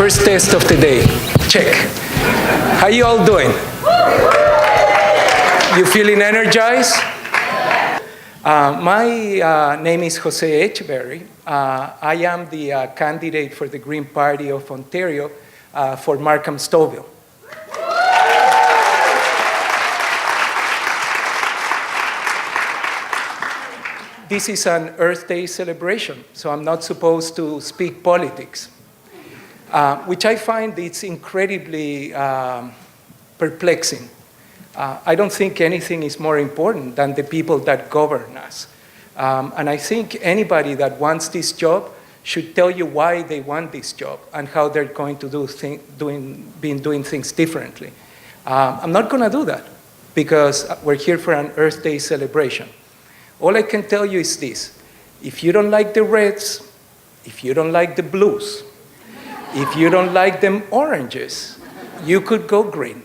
first test of the day. Check. How you all doing? You feeling energized? My name is Jose Etcheverry. I am the candidate for the Green Party of Ontario for Markham-Stouffville. This is an Earth Day celebration, so I'm not supposed to speak politics, which I find it's incredibly perplexing. I don't think anything is more important than the people that govern us. And I think anybody that wants this job should tell you why they want this job and how they're going to doing things differently. I'm not going to do that because we're here for an Earth Day celebration. All I can tell you is this. If you don't like the reds, if you don't like the blues, if you don't like them oranges, you could go green.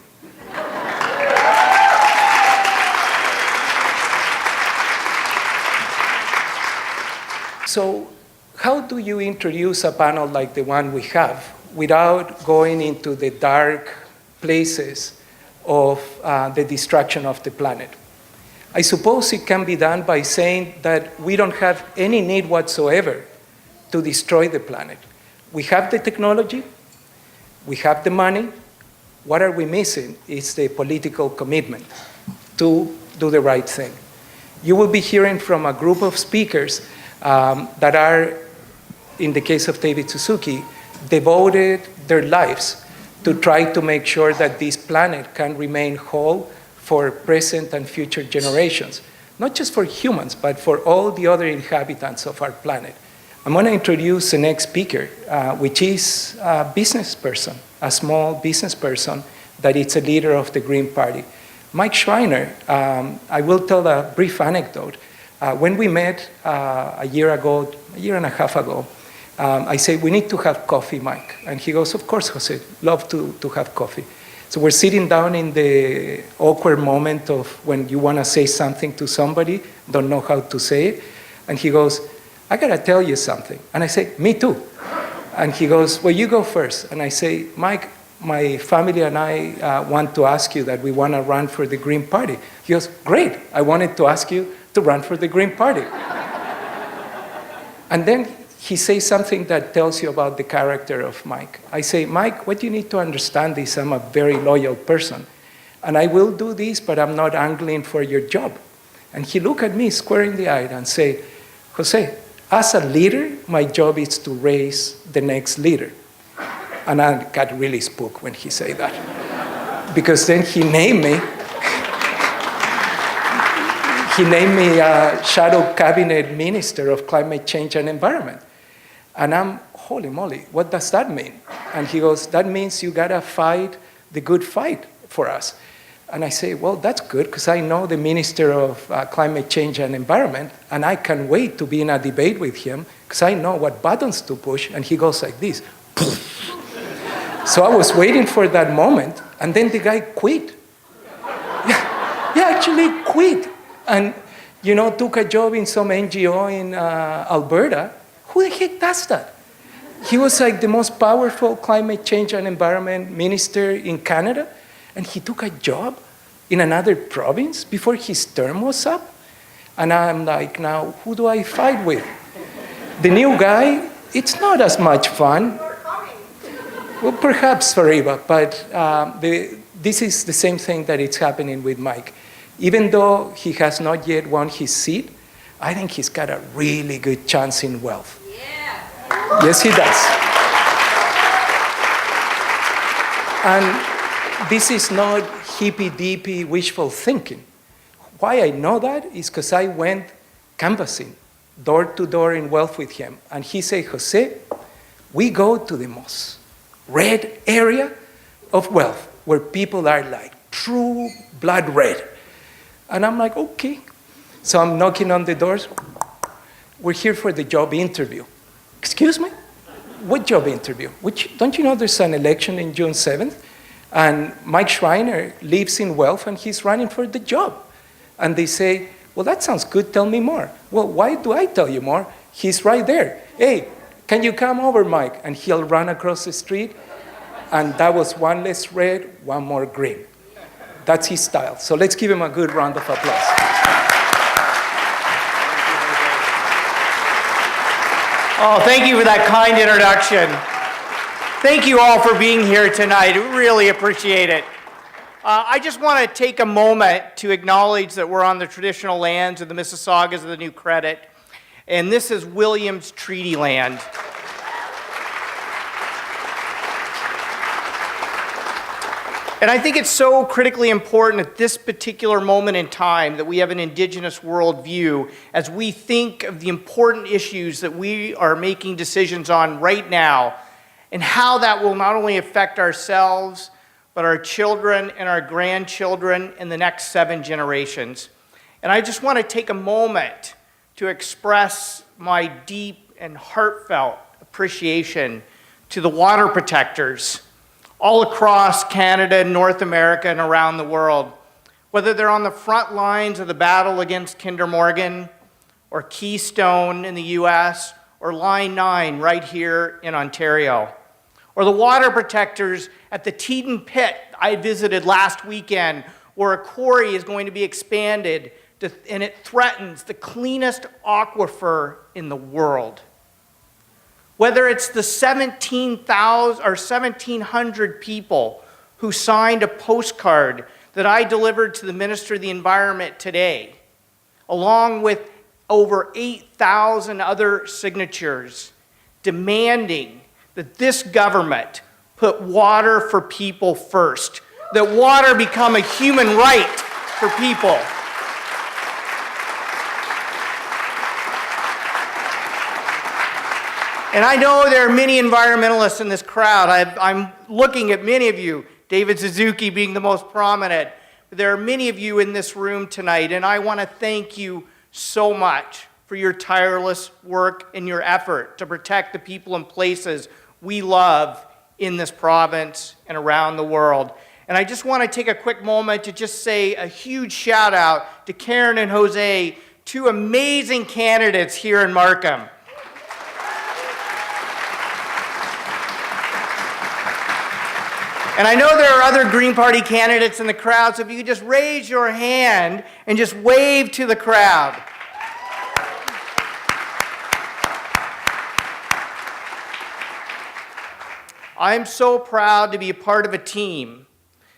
So how do you introduce a panel like the one we have without going into the dark places of the destruction of the planet? I suppose it can be done by saying that we don't have any need whatsoever to destroy the planet. We have the technology, we have the money. What are we missing is the political commitment to do the right thing. You will be hearing from a group of speakers that are, in the case of David Suzuki, devoted their lives to try to make sure that this planet can remain whole for present and future generations, not just for humans, but for all the other inhabitants of our planet. I'm going to introduce the next speaker, which is a business person, a small business person that is a leader of the Green Party. Mike Schreiner, I will tell a brief anecdote. When we met a year and a half ago, I said, we need to have coffee, Mike. And he goes, of course, Jose, love to have coffee. So we're sitting down in the awkward moment of when you want to say something to somebody, don't know how to say it. And he goes, I got to tell you something. And I say, me too. And he goes, well, you go first. And I say, Mike, my family and I want to ask you that we want to run for the Green Party. He goes, great. I wanted to ask you to run for the Green Party. And then he says something that tells you about the character of Mike. I say, Mike, what you need to understand is I'm a very loyal person. And I will do this, but I'm not angling for your job. And he looked at me square in the eye and said, Jose, as a leader, my job is to raise the next leader. And I got really spooked when he said that. Because then he named me. He named me Shadow Cabinet Minister of Climate Change and Environment. And I'm, holy moly, what does that mean? And he goes, that means you gotta fight the good fight for us. And I say, well, that's good, because I know the Minister of Climate Change and Environment, and I can wait to be in a debate with him, because I know what buttons to push, and he goes like this. So I was waiting for that moment, and then the guy quit. He actually quit. And, took a job in some NGO in Alberta. Who the heck does that? He was like the most powerful climate change and environment minister in Canada, and he took a job in another province before his term was up. And I'm like, now, who do I fight with? The new guy, it's not as much fun. Well, perhaps for Eva, but this is the same thing that it's happening with Mike. Even though he has not yet won his seat, I think he's got a really good chance in wealth. Yeah. Yes, he does. And this is not hippy-dippy wishful thinking. Why I know that is because I went canvassing door to door in wealth with him. And he said, Jose, we go to the most red area of wealth where people are like true blood red. And I'm like, okay. So I'm knocking on the doors. We're here for the job interview. Excuse me? What job interview? Don't you know there's an election in June 7th? And Mike Schreiner lives in wealth and he's running for the job. And they say, well, that sounds good, tell me more. Well, why do I tell you more? He's right there. Hey, Can you come over, Mike? And he'll run across the street. And that was one less red, one more green. That's his style. So let's give him a good round of applause. Oh, thank you for that kind introduction. Thank you all for being here tonight. We really appreciate it. I just want to take a moment to acknowledge that we're on the traditional lands of the Mississaugas of the New Credit, and this is Williams Treaty Land. And I think it's so critically important at this particular moment in time that we have an Indigenous worldview as we think of the important issues that we are making decisions on right now and how that will not only affect ourselves, but our children and our grandchildren in the next 7 generations. And I just want to take a moment to express my deep and heartfelt appreciation to the water protectors all across Canada, North America, and around the world. Whether they're on the front lines of the battle against Kinder Morgan, or Keystone in the US, or Line 9 right here in Ontario, or the water protectors at the Teton Pit I visited last weekend, where a quarry is going to be expanded and it threatens the cleanest aquifer in the world. Whether it's the 17,000 or 1,700 people who signed a postcard that I delivered to the Minister of the Environment today, along with over 8,000 other signatures demanding that this government put water for people first, that water become a human right for people. And I know there are many environmentalists in this crowd. I'm looking at many of you, David Suzuki being the most prominent. There are many of you in this room tonight, and I want to thank you so much for your tireless work and your effort to protect the people and places we love in this province and around the world. And I just want to take a quick moment to just say a huge shout out to Karen and Jose, 2 amazing candidates here in Markham. And I know there are other Green Party candidates in the crowd, so if you could just raise your hand and just wave to the crowd. I'm so proud to be a part of a team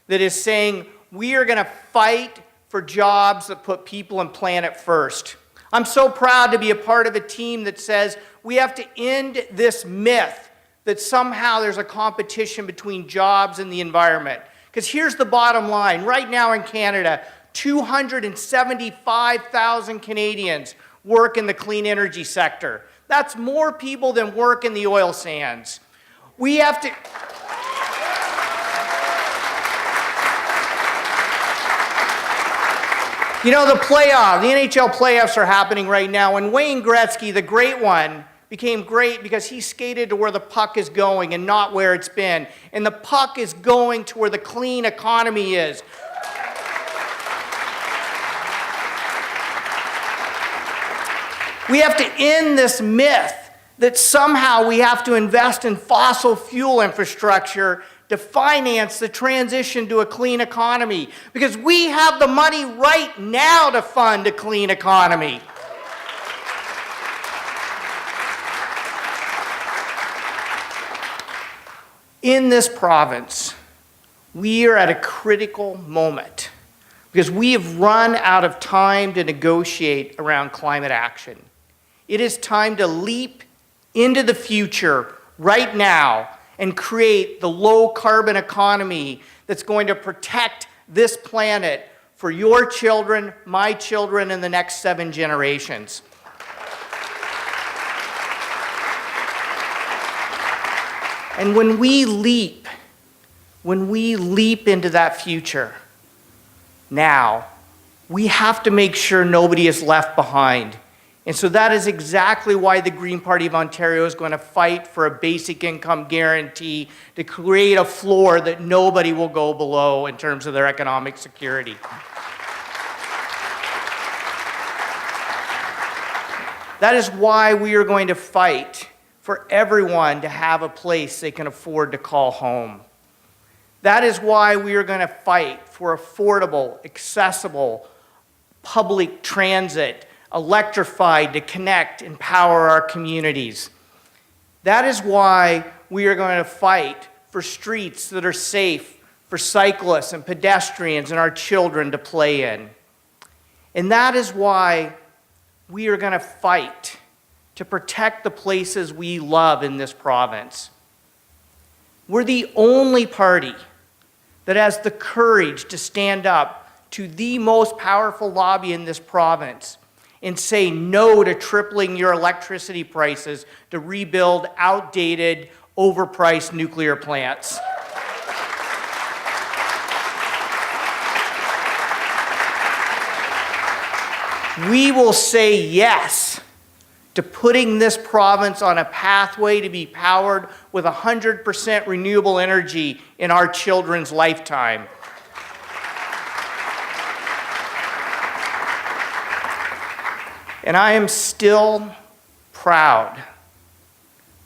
that is saying we are going to fight for jobs that put people and planet first. I'm so proud to be a part of a team that says we have to end this myth that somehow there's a competition between jobs and the environment. Because here's the bottom line. Right now in Canada, 275,000 Canadians work in the clean energy sector. That's more people than work in the oil sands. We have to... You know, the NHL playoffs are happening right now, and Wayne Gretzky, the great one, became great because he skated to where the puck is going and not where it's been. And the puck is going to where the clean economy is. We have to end this myth that somehow we have to invest in fossil fuel infrastructure to finance the transition to a clean economy, because we have the money right now to fund a clean economy. In this province, we are at a critical moment because we have run out of time to negotiate around climate action. It is time to leap into the future right now and create the low-carbon economy that's going to protect this planet for your children, my children, and the next 7 generations. And when we leap into that future now, we have to make sure nobody is left behind. And so that is exactly why the Green Party of Ontario is going to fight for a basic income guarantee to create a floor that nobody will go below in terms of their economic security. That is why we are going to fight for everyone to have a place they can afford to call home. That is why we are going to fight for affordable, accessible public transit, electrified to connect and power our communities. That is why we are going to fight for streets that are safe for cyclists and pedestrians and our children to play in. And that is why we are going to fight to protect the places we love in this province. We're the only party that has the courage to stand up to the most powerful lobby in this province and say no to tripling your electricity prices to rebuild outdated, overpriced nuclear plants. We will say yes to putting this province on a pathway to be powered with 100% renewable energy in our children's lifetime. And I am still proud,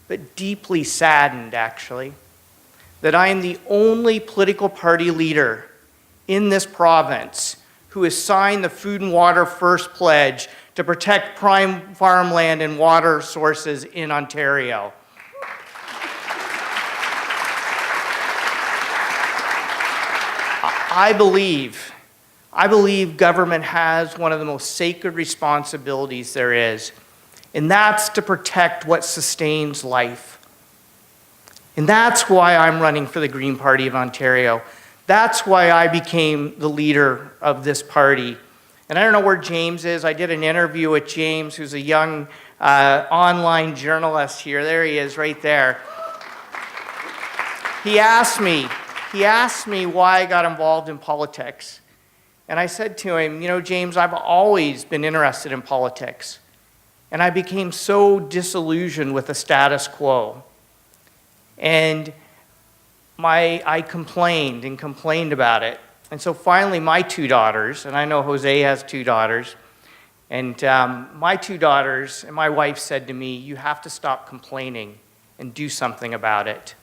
but deeply saddened, actually, that I am the only political party leader in this province who has signed the Food and Water First pledge to protect prime farmland and water sources in Ontario. I believe government has one of the most sacred responsibilities there is, and that's to protect what sustains life. And that's why I'm running for the Green Party of Ontario. That's why I became the leader of this party. And I don't know where James is. I did an interview with James, who's a young online journalist here. There he is, right there. He asked me why I got involved in politics. And I said to him, you know, James, I've always been interested in politics. And I became so disillusioned with the status quo. And I complained and complained about it. And so finally my two daughters, and I know Jose has two daughters, and my two daughters and my wife said to me, you have to stop complaining and do something about it.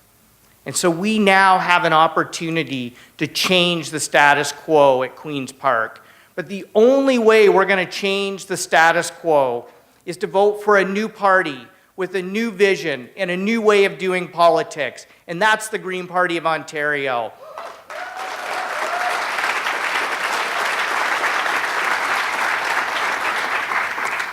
And so we now have an opportunity to change the status quo at Queen's Park. But the only way we're going to change the status quo is to vote for a new party with a new vision and a new way of doing politics. And that's the Green Party of Ontario.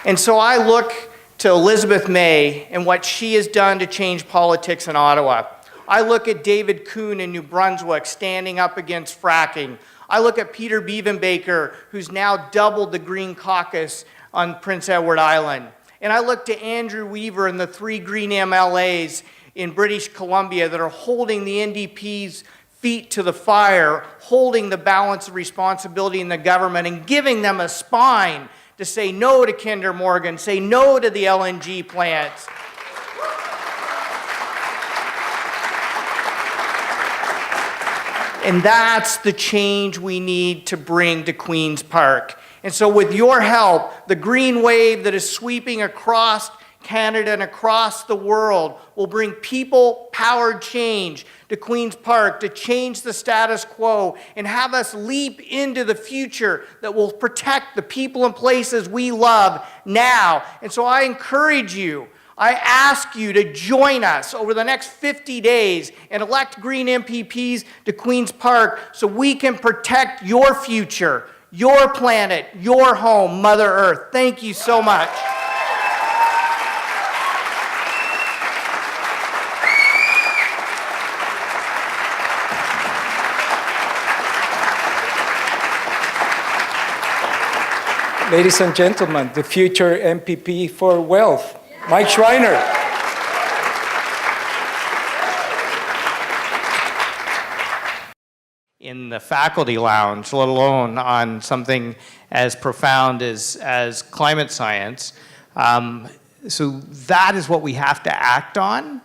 And so I look to Elizabeth May and what she has done to change politics in Ottawa. I look at David Kuhn in New Brunswick standing up against fracking. I look at Peter Beavenbaker, who's now doubled the Green Caucus on Prince Edward Island. And I look to Andrew Weaver and the 3 Green MLAs in British Columbia that are holding the NDP's feet to the fire, holding the balance of responsibility in the government and giving them a spine to say no to Kinder Morgan, say no to the LNG plants. And that's the change we need to bring to Queen's Park. And so with your help, the green wave that is sweeping across Canada and across the world will bring people-powered change to Queen's Park to change the status quo and have us leap into the future that will protect the people and places we love now. And so I encourage you, I ask you to join us over the next 50 days and elect Green MPPs to Queen's Park so we can protect your future, your planet, your home, Mother Earth. Thank you so much. Ladies and gentlemen, the future MPP for Wealth, Mike Schreiner. In the faculty lounge, let alone on something as profound as climate science. So that is what we have to act on,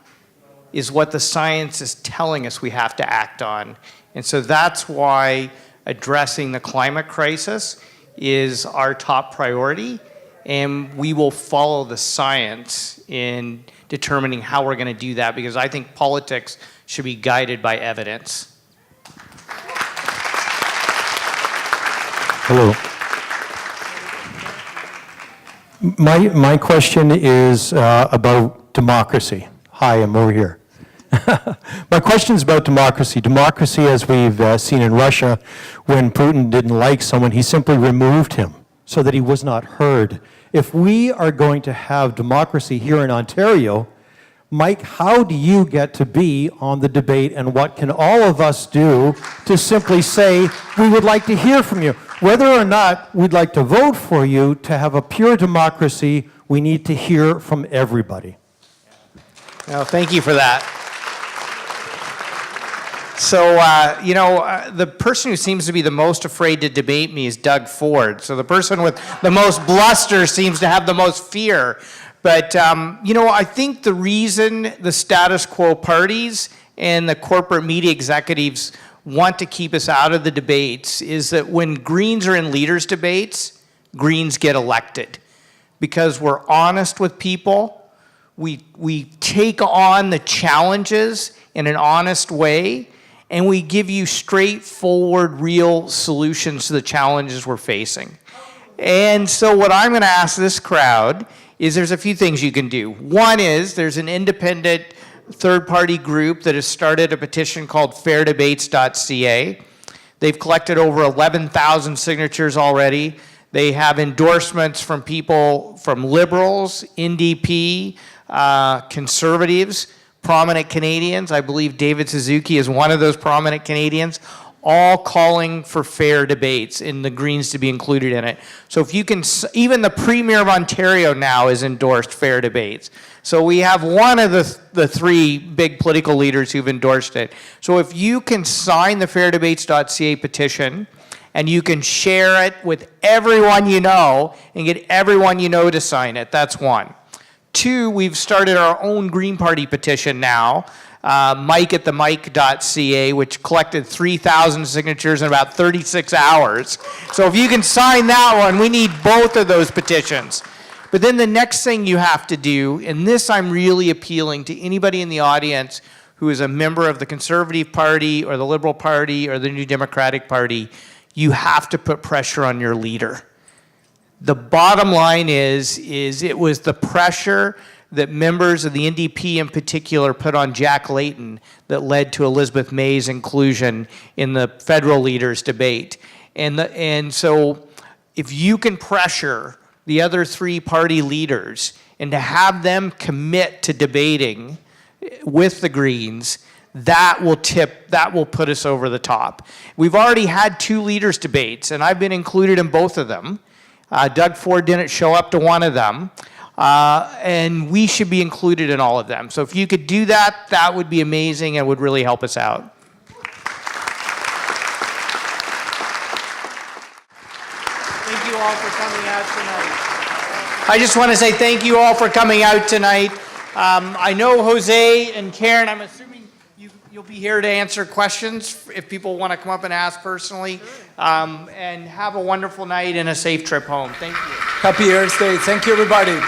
is what the science is telling us we have to act on. And so that's why addressing the climate crisis is our top priority. and we will follow the science in determining how we're going to do that, because I think politics should be guided by evidence. Hello. My question is about democracy. Hi, I'm over here. My question is about democracy. Democracy, as we've seen in Russia, when Putin didn't like someone, he simply removed him so that he was not heard. If we are going to have democracy here in Ontario, Mike, how do you get to be on the debate, and what can all of us do to simply say, we would like to hear from you? Whether or not we'd like to vote for you, to have a pure democracy, we need to hear from everybody. Well, thank you for that. So, the person who seems to be the most afraid to debate me is Doug Ford. So the person with the most bluster seems to have the most fear. But, I think the reason the status quo parties and the corporate media executives want to keep us out of the debates is that when Greens are in leaders' debates, Greens get elected. Because we're honest with people, we take on the challenges in an honest way, and we give you straightforward, real solutions to the challenges we're facing. And so what I'm going to ask this crowd is there's a few things you can do. One is there's an independent third-party group that has started a petition called fairdebates.ca. They've collected over 11,000 signatures already. They have endorsements from people from Liberals, NDP, Conservatives, prominent Canadians. I believe David Suzuki is one of those prominent Canadians, all calling for fair debates and the Greens to be included in it. So if you can, even the Premier of Ontario now has endorsed fair debates. So we have one of the three big political leaders who've endorsed it. So if you can sign the fairdebates.ca petition, and you can share it with everyone you know and get everyone you know to sign it, that's one. Two, we've started our own Green Party petition now, Mike at the Mike.ca, which collected 3,000 signatures in about 36 hours. So if you can sign that one, we need both of those petitions. But then the next thing you have to do, and this I'm really appealing to anybody in the audience who is a member of the Conservative Party or the Liberal Party or the New Democratic Party, you have to put pressure on your leader. The bottom line is it was the pressure that members of the NDP in particular put on Jack Layton that led to Elizabeth May's inclusion in the federal leaders debate. And so if you can pressure the other three party leaders and to have them commit to debating with the Greens, that will put us over the top. We've already had 2 leaders debates, and I've been included in both of them. Doug Ford didn't show up to one of them, and we should be included in all of them. So if you could do that, that would be amazing and would really help us out. Thank you all for coming out tonight. I just want to say thank you all for coming out tonight. I know Jose and Karen, I'm assuming you'll be here to answer questions if people want to come up and ask personally. And have a wonderful night and a safe trip home. Thank you. Happy Earth Day. Thank you, everybody.